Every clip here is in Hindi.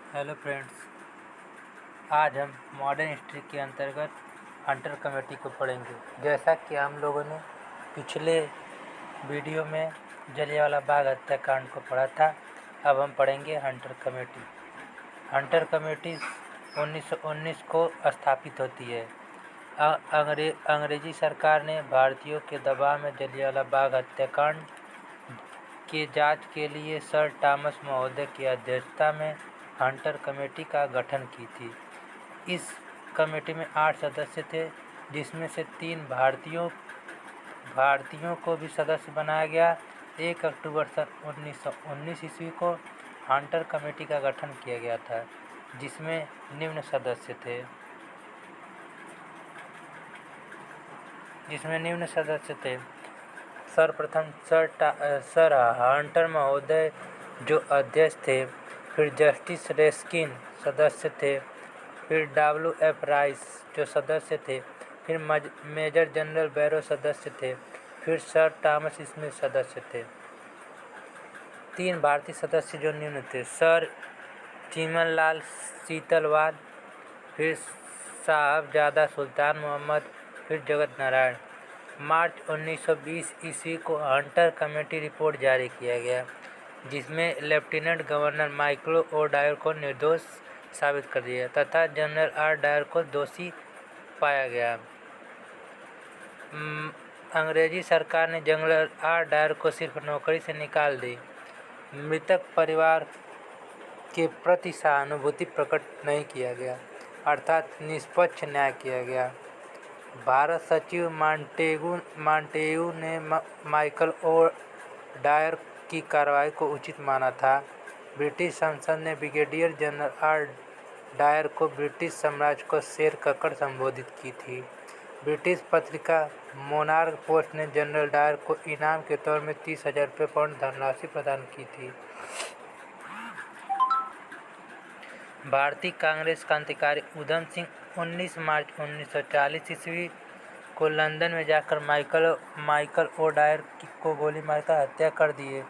हेलो फ्रेंड्स, आज हम मॉडर्न हिस्ट्री के अंतर्गत हंटर कमेटी को पढ़ेंगे। जैसा कि हम लोगों ने पिछले वीडियो में जलियांवाला बाग हत्याकांड को पढ़ा था, अब हम पढ़ेंगे हंटर कमेटी। हंटर कमेटी 1919 को स्थापित होती है। अंग्रेजी सरकार ने भारतीयों के दबाव में जलियांवाला बाग हत्याकांड की जांच के लिए सर थॉमस महोदय की अध्यक्षता में हंटर कमेटी का गठन की थी। इस कमेटी में 8 सदस्य थे, जिसमें से 3 भारतीयों को भी सदस्य बनाया गया। 1 अक्टूबर सन 1919 ईस्वी को हंटर कमेटी का गठन किया गया था, जिसमें निम्न सदस्य थे। सर्वप्रथम सर हंटर महोदय जो अध्यक्ष थे, फिर जस्टिस रेस्किन सदस्य थे, फिर WF राइस जो सदस्य थे, फिर मेजर जनरल बैरो सदस्य थे, फिर सर थॉमस स्मिथ सदस्य थे। 3 भारतीय सदस्य जो निम्न थे: सर चिमनलाल सीतलवाद, फिर साहबजादा सुल्तान मोहम्मद, फिर जगत नारायण। मार्च 1920 ईस्वी को हंटर कमेटी रिपोर्ट जारी किया गया, जिसमें lieutenant governor Michael O'Dwyer को निर्दोष साबित कर दिया तथा जनरल आर डायर को दोषी पाया गया। अंग्रेजी सरकार ने जनरल आर डायर को सिर्फ नौकरी से निकाल दी। मृतक परिवार के प्रति सहानुभूति प्रकट नहीं किया गया, अर्थात निष्पक्ष न्याय किया गया। भारत सचिव मॉन्टेग्यू ने माइकल ओ डायर की कार्रवाई को उचित माना था। ब्रिटिश संसद ने ब्रिगेडियर जनरल आर डायर को ब्रिटिश साम्राज्य को शेर कहकर संबोधित की थी। ब्रिटिश पत्रिका मोनार्क पोस्ट ने जनरल डायर को इनाम के तौर में 30,000 पाउंड धनराशि प्रदान की थी। भारतीय कांग्रेस क्रांतिकारी उधम सिंह 19 मार्च 1940 ईस्वी को लंदन में जाकर माइकल ओ डायर को गोली मारकर हत्या कर दिए।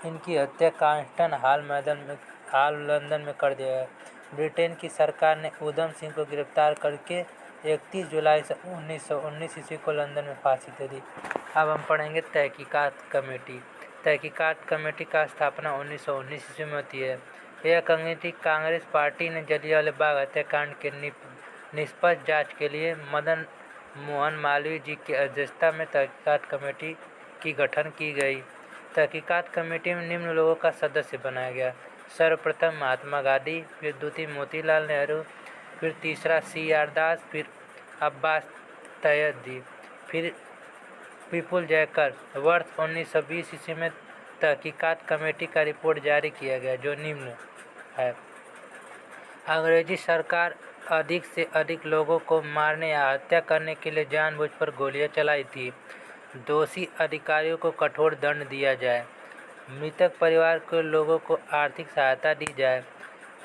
इनकी हत्या कांस्टन हॉल लंदन में कर दिया गया। ब्रिटेन की सरकार ने उधम सिंह को गिरफ्तार करके 31 जुलाई 1919 ईस्वी को लंदन में फांसी दे दी। अब हम पढ़ेंगे तहकीकात कमेटी। तहकीकात कमेटी का स्थापना 1919 ईस्वी में होती है। यह कमेटी कांग्रेस पार्टी ने जलियांवाला बाग हत्याकांड के निष्पक्ष जांच के लिए मदन मोहन मालवीय जी की अध्यक्षता में तहकीकात कमेटी की गठन की गई। तहकीकात कमेटी में निम्न लोगों का सदस्य बनाया गया: सर्वप्रथम महात्मा गांधी, फिर द्वितीय मोतीलाल नेहरू, फिर तीसरा CR दास, फिर अब्बास तयदी, फिर विपुल जयकर। वर्ष 1920 ईस्वी में तहकीकात कमेटी का रिपोर्ट जारी किया गया, जो निम्न है। अंग्रेजी सरकार अधिक से अधिक लोगों को मारने या हत्या करने के लिए जानबूझकर गोलियां चलाई थी। दोषी अधिकारियों को कठोर दंड दिया जाए। मृतक परिवार के लोगों को आर्थिक सहायता दी जाए।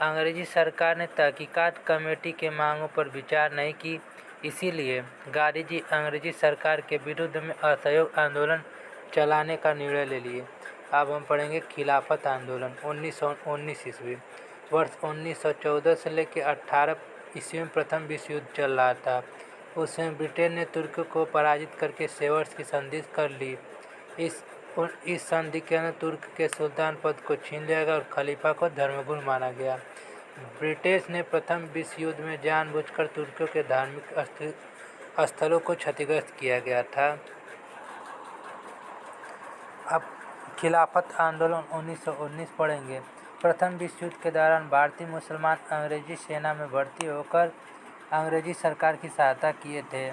अंग्रेजी सरकार ने तहकीकात कमेटी के मांगों पर विचार नहीं की, इसीलिए गांधी जी अंग्रेजी सरकार के विरुद्ध में असहयोग आंदोलन चलाने का निर्णय ले लिए। अब हम पढ़ेंगे खिलाफत आंदोलन 1919 ईस्वी। वर्ष 1914 से लेकर 18 ईस्वी में प्रथम विश्व युद्ध चल रहा था। उस समय ब्रिटेन ने तुर्क को पराजित करके सेवर्स की संधि कर ली। इस संधि के अंदर तुर्क के सुल्तान पद को छीन लिया गया और खलीफा को धर्मगुरु माना गया। ब्रिटिश ने प्रथम विश्व युद्ध में जानबूझकर तुर्कों के धार्मिक स्थलों को क्षतिग्रस्त किया गया था। अब खिलाफत आंदोलन 1919 पढ़ेंगे। प्रथम विश्व युद्ध के दौरान भारतीय मुसलमान अंग्रेजी सेना में भर्ती होकर अंग्रेजी सरकार की सहायता किए थे।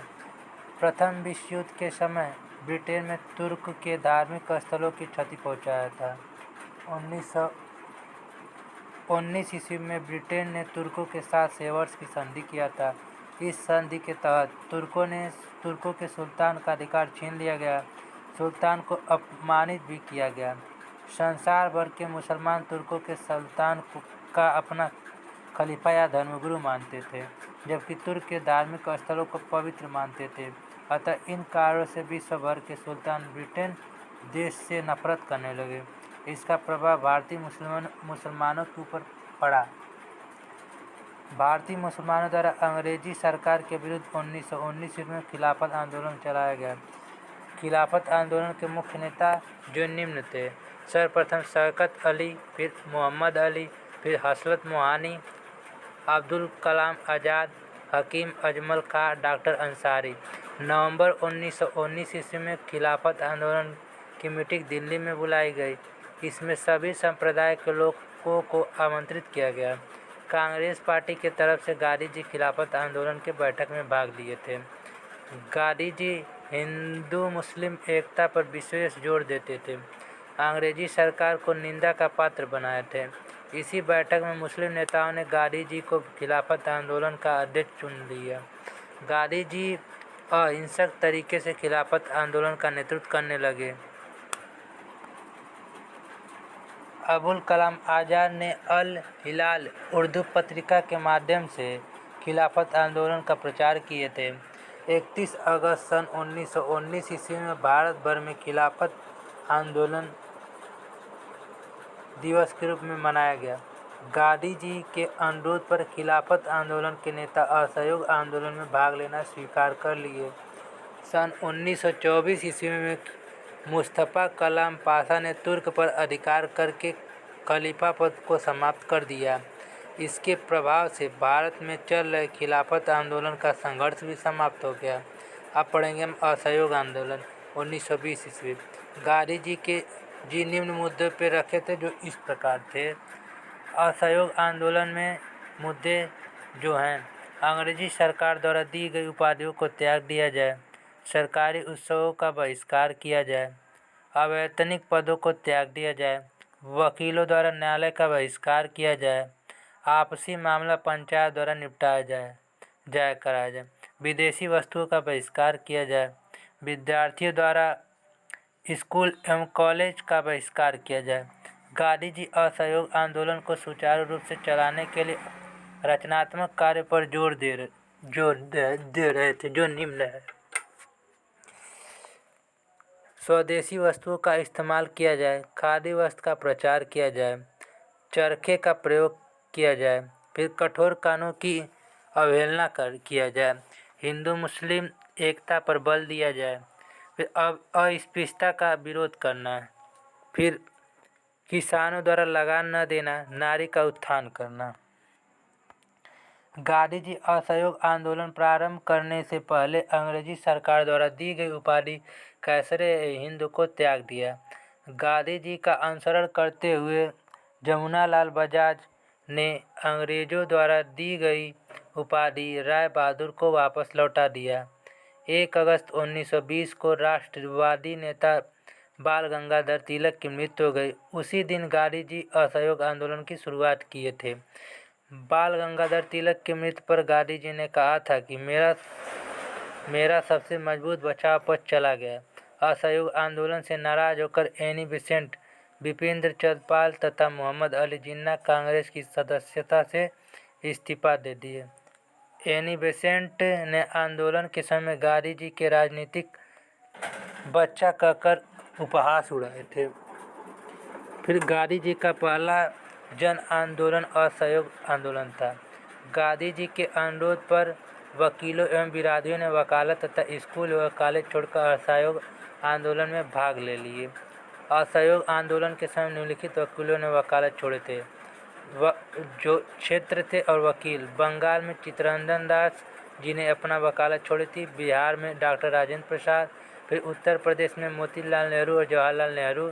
प्रथम विश्व युद्ध के समय ब्रिटेन में तुर्क के धार्मिक स्थलों की क्षति पहुंचाया था। 1919 ईस्वी में ब्रिटेन ने तुर्कों के साथ सेवर्स की संधि किया था। इस संधि के तहत तुर्कों के सुल्तान का अधिकार छीन लिया गया। सुल्तान को अपमानित भी किया गया। संसार भर के मुसलमान तुर्कों के सुल्तान का अपना खलीफा या धर्मगुरु मानते थे, जबकि तुर्क के धार्मिक स्थलों को पवित्र मानते थे। अतः इन कारणों से विश्व भर के सुल्तान ब्रिटेन देश से नफरत करने लगे। इसका प्रभाव भारतीय मुसलमानों के ऊपर पड़ा। भारतीय मुसलमानों द्वारा अंग्रेजी सरकार के विरुद्ध 1919 ईस्वी में खिलाफत आंदोलन चलाया गया। खिलाफत आंदोलन के मुख्य नेता जो निम्न थे: सर्वप्रथम शौकत अली, फिर मोहम्मद अली, फिर हसरत मोहानी, अब्दुल कलाम आज़ाद, हकीम अजमल खां, डॉक्टर अंसारी। नवंबर 1919 ईस्वी में खिलाफत आंदोलन की मीटिंग दिल्ली में बुलाई गई। इसमें सभी संप्रदाय के लोगों को आमंत्रित किया गया। कांग्रेस पार्टी की तरफ से गांधी जी खिलाफत आंदोलन के बैठक में भाग लिए थे। गांधी जी हिंदू मुस्लिम एकता पर विशेष जोर देते थे। अंग्रेजी सरकार को निंदा का पात्र बनाए थे। इसी बैठक में मुस्लिम नेताओं ने गांधी जी को खिलाफत आंदोलन का अध्यक्ष चुन लिया। गांधी जी अहिंसक तरीके से खिलाफत आंदोलन का नेतृत्व करने लगे। अबुल कलाम आज़ाद ने अल हिलाल उर्दू पत्रिका के माध्यम से खिलाफत आंदोलन का प्रचार किए थे। 31 अगस्त सन 1919 ईस्वी में भारत भर में खिलाफत आंदोलन दिवस के रूप में मनाया गया। गांधी जी के अनुरोध पर खिलाफत आंदोलन के नेता असहयोग आंदोलन में भाग लेना स्वीकार कर लिए। सन 1924 ईस्वी में मुस्तफ़ा कमाल पाशा ने तुर्क पर अधिकार करके खलीफा पद को समाप्त कर दिया। इसके प्रभाव से भारत में चल रहे खिलाफत आंदोलन का संघर्ष भी समाप्त हो गया। अब पढ़ेंगे हम असहयोग आंदोलन 1920 ईस्वी। गांधी जी निम्न मुद्दों पर रखे थे जो इस प्रकार थे। असहयोग आंदोलन में मुद्दे जो हैं: अंग्रेजी सरकार द्वारा दी गई उपाधियों को त्याग दिया जाए, सरकारी उत्सवों का बहिष्कार किया जाए, अवैतनिक पदों को त्याग दिया जाए, वकीलों द्वारा न्यायालय का बहिष्कार किया जाए, आपसी मामला पंचायत द्वारा निपटाया कराया जाए, विदेशी वस्तुओं का बहिष्कार किया जाए, विद्यार्थियों द्वारा स्कूल एवं कॉलेज का बहिष्कार किया जाए। गांधी जी असहयोग आंदोलन को सुचारू रूप से चलाने के लिए रचनात्मक कार्य पर जोर दे रहे थे जो निम्न है: स्वदेशी वस्तुओं का इस्तेमाल किया जाए, खादी वस्त्र का प्रचार किया जाए, चरखे का प्रयोग किया जाए, फिर कठोर कानून की अवहेलना किया जाए, हिंदू मुस्लिम एकता पर बल दिया जाए, फिर अस्पृश्यता का विरोध करना, फिर किसानों द्वारा लगान न देना, नारी का उत्थान करना। गांधी जी असहयोग आंदोलन प्रारंभ करने से पहले अंग्रेजी सरकार द्वारा दी गई उपाधि कैसर-ए-हिंद को त्याग दिया। गांधी जी का अनुसरण करते हुए जमुनालाल बजाज ने अंग्रेजों द्वारा दी गई उपाधि राय बहादुर को वापस लौटा दिया। 1 अगस्त 1920 को राष्ट्रवादी नेता बाल गंगाधर तिलक की मृत्यु हो गई। उसी दिन गांधी जी असहयोग आंदोलन की शुरुआत किए थे। बाल गंगाधर तिलक की मृत्यु पर गांधी जी ने कहा था कि मेरा सबसे मजबूत बचाव पक्ष चला गया। असहयोग आंदोलन से नाराज होकर एनी बेसेंट, बिपिन चंद्र पाल तथा मोहम्मद अली जिन्ना कांग्रेस की सदस्यता से इस्तीफा दे दिए। एनी बेसेंट ने आंदोलन के समय गांधी जी के राजनीतिक बच्चा कहकर उपहास उड़ाए थे। फिर गांधी जी का पहला जन आंदोलन असहयोग आंदोलन था। गांधी जी के अनुरोध पर वकीलों एवं बिरादरियों ने वकालत तथा स्कूल व कॉलेज छोड़कर असहयोग आंदोलन में भाग ले लिए। असहयोग आंदोलन के समय निम्नलिखित वकीलों ने वकालत छोड़े थे: जो क्षेत्र थे और वकील: बंगाल में चित्तरंजन दास जी ने अपना वकालत छोड़ी थी, बिहार में डॉक्टर राजेंद्र प्रसाद, फिर उत्तर प्रदेश में मोतीलाल नेहरू और जवाहरलाल नेहरू,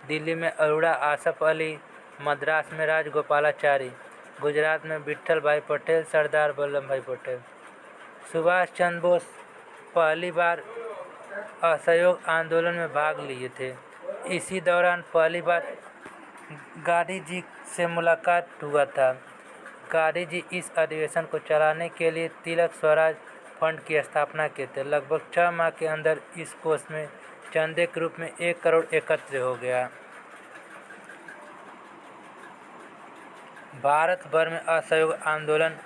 दिल्ली में अरोड़ा आसफ अली, मद्रास में राजगोपालाचारी, गुजरात में विट्ठल भाई पटेल, सरदार वल्लभ भाई पटेल। सुभाष चंद्र बोस पहली बार असहयोग आंदोलन में भाग लिए थे। इसी दौरान पहली बार गांधी जी से मुलाकात हुआ था। गांधी जी इस अधिवेशन को चलाने के लिए तिलक स्वराज फंड की स्थापना किए थे। लगभग 6 माह के अंदर इस कोष में चंदे के रूप में 1 करोड़ एकत्र हो गया। भारत भर में असहयोग आंदोलन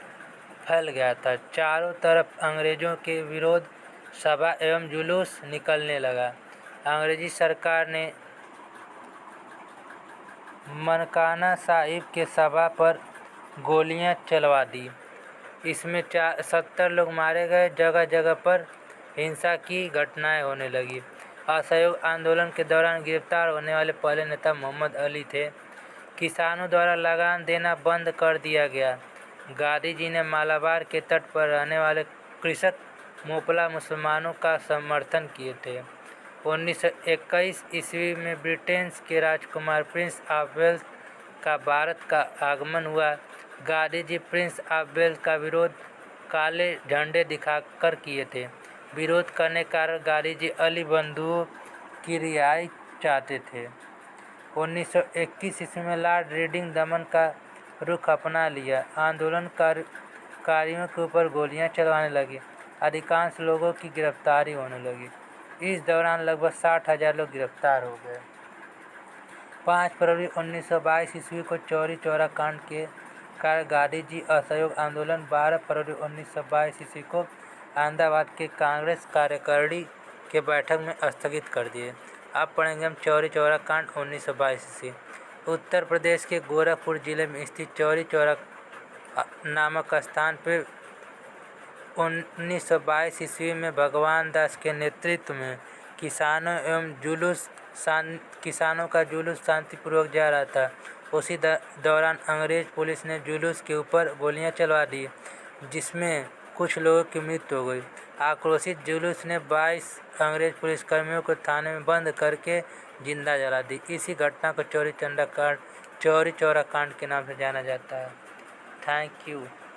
फैल गया था। चारों तरफ अंग्रेजों के विरोध सभा एवं जुलूस निकलने लगा। अंग्रेजी सरकार ने ननकाना साहिब के सभा पर गोलियां चलवा दी। इसमें 70 लोग मारे गए। जगह जगह पर हिंसा की घटनाएं होने लगी। असहयोग आंदोलन के दौरान गिरफ्तार होने वाले पहले नेता मोहम्मद अली थे। किसानों द्वारा लगान देना बंद कर दिया गया। गांधी जी ने मालाबार के तट पर रहने वाले कृषक मोपला मुसलमानों का समर्थन किए थे। 1921 ईस्वी में ब्रिटेन के राजकुमार प्रिंस ऑफ वेल्स का भारत का आगमन हुआ। Gandhi ji Prince of Wales का विरोध काले झंडे दिखाकर किए थे। विरोध करने के कारण गांधी जी अली बंधुओं की रिहाई चाहते थे। 1921 ईस्वी में लॉर्ड रीडिंग दमन का रुख अपना लिया। आंदोलनकारियों के ऊपर गोलियां चलवाने लगे। अधिकांश लोगों की गिरफ्तारी होने लगी। इस दौरान लगभग 60,000 लोग गिरफ्तार हो गए। 5 फरवरी 1922 ईस्वी को चौरी चौरा कांड के कारण गांधी जी असहयोग आंदोलन 12 फरवरी 1922 ईस्वी को अहमदाबाद के कांग्रेस कार्यकारिणी के बैठक में स्थगित कर दिए। अब पढ़ेंगे हम चौरी चौरा कांड 1922 ईस्वी। उत्तर प्रदेश के गोरखपुर जिले में स्थित चौरी चौरा नामक स्थान पर 1922 ईस्वी में भगवान दास के नेतृत्व में किसानों का जुलूस शांतिपूर्वक जा रहा था। उसी दौरान अंग्रेज पुलिस ने जुलूस के ऊपर गोलियां चलवा दी, जिसमें कुछ लोगों की मृत्यु हो गई। आक्रोशित जुलूस ने 22 अंग्रेज पुलिसकर्मियों को थाने में बंद करके जिंदा जला दी। इसी घटना को चौरी चौरा कांड के नाम से जाना जाता है। Thank you.